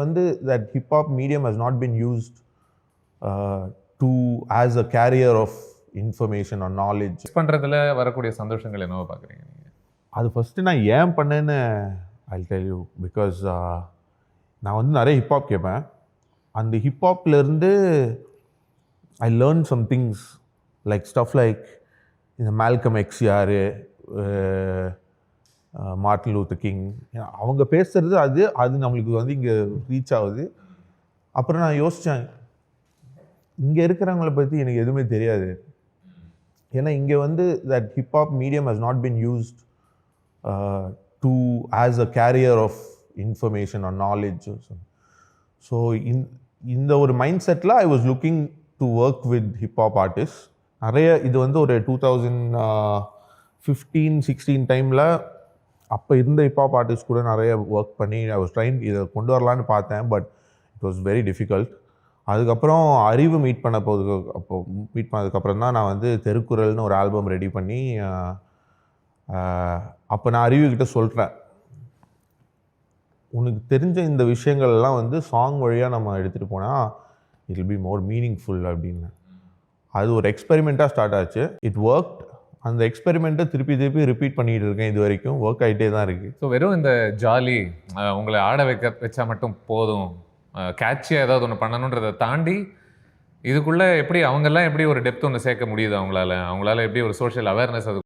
வந்து that hip hop medium has not been used to as a carrier of information or knowledge. பண்றதுல வரக்கூடிய சந்தோஷங்கள் என்னவோ பார்க்குறீங்க நீங்க? அது ஃபஸ்ட்டு நான் ஏன் பண்ணேன்னு I'll tell you because நான் வந்து நிறைய ஹிப்ஹாப் கேட்பேன். அந்த ஹிப்ஹாப்லேருந்து I learn some things like stuff like இந்த மால்கம் எக்ஸ் யார், மார்ட்டின் லூத்தர் கிங், அவங்க பேசுகிறது அது நம்மளுக்கு வந்து இங்கே ரீச் ஆகுது. அப்புறம் நான் யோசித்தேன், இங்கே இருக்கிறவங்கள பற்றி எனக்கு எதுவுமே தெரியாது. ஏன்னா இங்கே வந்து that hip-hop medium has not been used to as a carrier of information or knowledge. So இந்த ஒரு மைண்ட் செட்டில் I was looking to work with hip hop artist. நிறைய இது வந்து ஒரு 2015-16 டைமில் அப்போ இருந்த ஹிப்ஹாப் ஆர்டிஸ்ட் கூட நிறைய ஒர்க் பண்ணி ஐ வாஸ் ட்ரைன் இதை கொண்டு வரலான்னு பார்த்தேன். But it was very difficult. அதுக்கப்புறம் அறிவு மீட் பண்ணதுக்கப்புறம் தான் நான் வந்து தெருக்குறள்னு ஒரு ஆல்பம் ரெடி பண்ணி அப்போ நான் அறிவுக்கிட்ட சொல்கிறேன், உனக்கு தெரிஞ்ச இந்த விஷயங்கள்லாம் வந்து சாங் வழியாக நம்ம எடுத்துகிட்டு போனால் it will be more meaningful அப்படின்னு. அது ஒரு எக்ஸ்பெரிமெண்ட்டாக ஸ்டார்ட் ஆச்சு. It work. அந்த எக்ஸ்பெரிமெண்ட்டை திருப்பி ரிப்பீட் பண்ணிகிட்டு இருக்கேன். இது வரைக்கும் ஒர்க் ஆகிட்டே தான் இருக்குது. ஸோ வெறும் இந்த ஜாலி உங்களை ஆட வச்சா மட்டும் போதும், கேட்சியாக ஏதாவது ஒன்று பண்ணணுன்றதை தாண்டி இதுக்குள்ளே எப்படி அவங்கெல்லாம் எப்படி ஒரு டெப்த் ஒன்று சேர்க்க முடியுது அவங்களால எப்படி ஒரு சோஷியல் அவேர்னஸ் அது